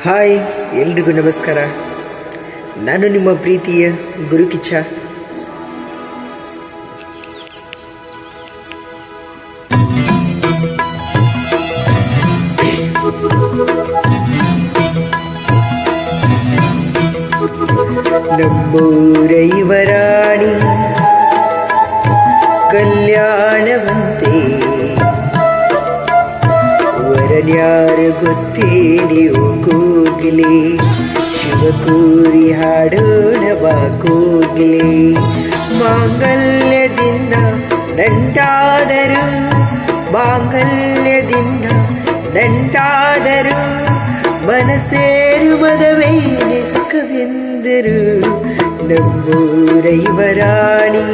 Hi, ಎಲ್ರಿಗೂ ನಮಸ್ಕಾರ. ನಾನು ನಿಮ್ಮ ಪ್ರೀತಿಯ ಗುರುಕಿಚ್ಚ. ನಮ್ಮೂರ ಯುವರಾಣಿ ಕಲ್ಯಾಣವಂತೆ, ವರನ್ಯಾರು ಗೊತ್ತೇನೆ ಓ ಕೋಗಿಲೆ, ಶಿವಕೂರಿ ಹಾಡೋಣ ಬಾ ಕೋಗಿಲೆ. ಮಾಂಗಲ್ಯದಿಂದ ನಂಟಾದರು, ಮಾಂಗಲ್ಯದಿಂದ ನಂಟಾದರು, ಮನಸ್ಸೇರು ಮದವೇನೆ ಸುಖವೆಂದರು. ನಮ್ಮೂರ ಯುವರಾಣಿ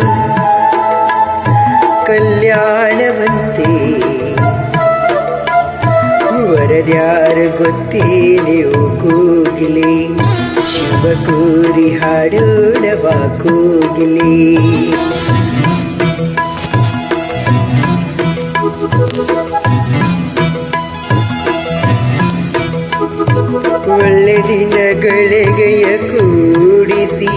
ಕಲ್ಯಾಣವಂತೆ, ವರನ್ಯಾರು ಗೊತ್ತೇನೆ ಓ ಕೋಗಿಲೆ, ಶಿವಕೂರಿ ಹಾಡೋಣ ಬಾ ಕೋಗಿಲೆ. ಒಳ್ಳೆ ದಿನಗಳಿಗೆಯ ಕೂಡಿಸಿ,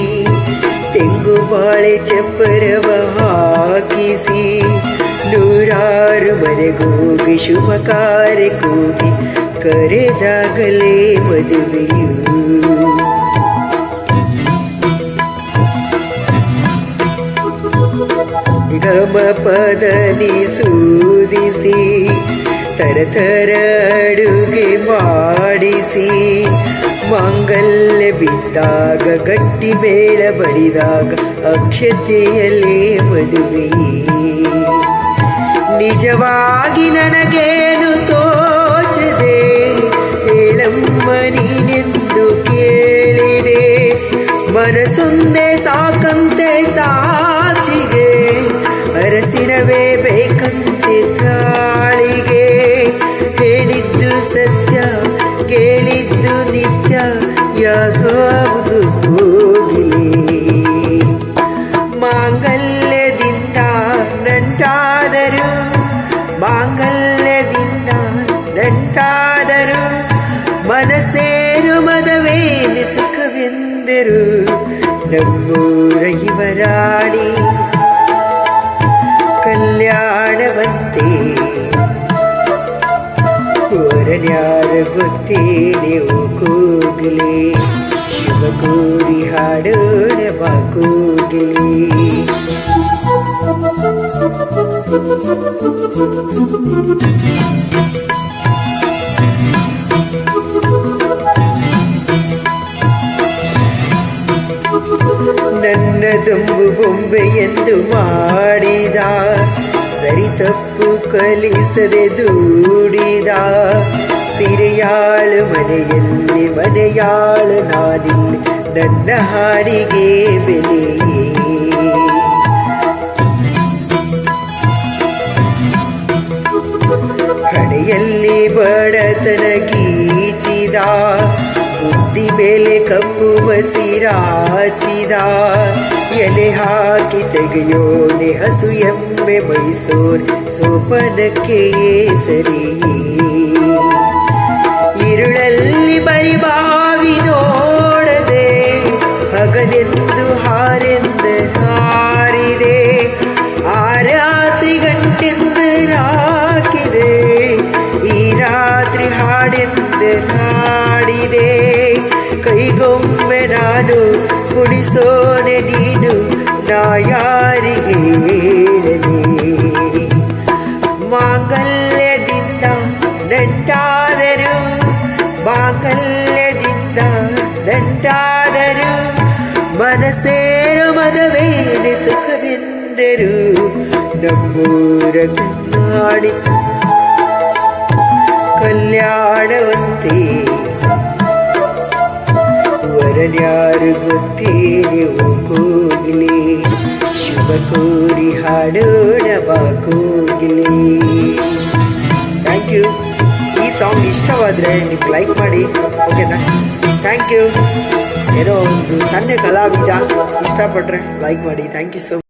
ತೆಂಗು ಬಾಳೆ ಚಪ್ಪರವ ಹಾಕಿಸಿ, ನೂರಾರು ಮನೆಗೋಗಿ ಶುಭ ಕಾರ್ಯ ಕೂಗಿ ಕರೆದಾಗಲೇ ಮದುವೆಯು. ನಿಗಮ ಪದನಿ ಸೂದಿಸಿ, ತರತರ ಅಡುಗೆ ಮಾಡಿಸಿ, ಮಾಂಗಲ್ಯ ಬಿದ್ದಾಗ ಗಟ್ಟಿ ಮೇಳ ಬಡಿದಾಗ ಅಕ್ಷತೆಯಲ್ಲೇ ಮದುವೆಯೇ. ನಿಜವಾಗಿ ನನಗೇನು ತೋಚದೆ, ಹೇಳಮ್ಮ ನೀನೆಂದು ಕೇಳಿದೆ, ಮನಸ್ಸೊಂದೇ ಸಾಕಂತೆ ಸಾಕ್ಷಿಗೆ, ಅರಸಿನವೇ ಬೇಕಂತೆ ತಾಳಿಗೆ. ಹೇಳಿದ್ದು ಸತ್ಯ, ಕೇಳಿದ್ದು ನಿತ್ಯ, ಯಾವುದು ಕೋಗಿಲೆ. ಮಾಂಗಲ್ಯದಿಂದ ನಂಟಾದರು, ಮಾಂಗಲ್ಯದಿಂದ ನಂಟಾದರು, ಮನಸ್ಸೇರು ಮದವೇನೆ ಸುಖವೆಂದರು. ನಮ್ಮೂರ ಯುವರಾಣಿ ಕಲ್ಯಾಣವಂತೆ, ವರನ್ಯಾರು ಗೊತ್ತೇನೆ ಓ ಕೋಗಿಲೆ, ಶಿವಕೂರಿ ಹಾಡೋಣ ಬಾ ಕೋಗಿಲೆ. ನನ್ನ ದೊಂಬು ಬೊಂಬೆ ಎಂದು ಮಾಡಿದ, ಸರಿ ತಪ್ಪು ಕಲಿಸದೆ ದೂಡಿದ, ಸಿರೆಯಾಳು ಮನೆಯಲ್ಲಿ ಮನೆಯಾಳು ನಾನಿಲ್ಲಿ, ನನ್ನ ಹಾಡಿಗೆ ಬೆಲೆಯೇ. ಹಣೆಯಲ್ಲಿ ಬಡತನ ಗೀಚಿದ, ಬುದ್ಧಿ ಮೇಲೆ ಕಪ್ಪು ಮಸಿರಾಚಿದ, ಎಲೆ ಹಾಕಿ ತೆಗೆಯೋನೆ ಹಸು ಎಮ್ಮೆ ಮೈಸೂರ್ ಸೋಪನಕ್ಕೆ ಸರಿಯೇ. ಇರುಳಲ್ಲಿ ಬರಿಬಾವಿ ನೋಡದೆ, ಹಗಲೆಂದು ಹಾರೆಂದು ಹಾರಿದೆ, ಆ ರಾತ್ರಿ ಗಂಟೆಂದು ಹಾಕಿದೆ, ಈ ರಾತ್ರಿ ಹಾಡೆಂದು ಹಾಡಿದೆ. ಕೈಗೊಮ್ಮೆ ನಾನು ಕುಡಿಸೋನೆ ನೀನು, ನಾ ಯಾರಿಗೆ ಹೇಳಲಿ. ಮಾಂಗಲ್ಯದಿಂದ ನಂಟಾದರು, ಮಾಂಗಲ್ಯದಿಂದ ನಂಟಾದರು, ಮನಸ್ಸೇರು ಮದವೇನೆ ಸುಖವೆಂದರು. ನಮ್ಮೂರ ಕಲ್ಯಾಣಿ ಕಲ್ಯಾಣವಂತೆ, ವರನ್ಯಾರು ಗೊತ್ತೇನೆ ಓ ಕೋಗಿಲೆ, ಶಿವಕೂರಿ ಹಾಡೋಣ ಬಾ ಕೋಗಿಲೆ. Thank you. ಈ ಸಾಂಗ್ ಇಷ್ಟವಾದರೆ ನೀವು ಲೈಕ್ ಮಾಡಿ, ಓಕೆನಾ? Thank you. ಏನೋ ಒಂದು ಸಣ್ಣ ಕಲಾವಿದ, ಇಷ್ಟಪಟ್ಟರೆ ಲೈಕ್ ಮಾಡಿ. Thank you so much.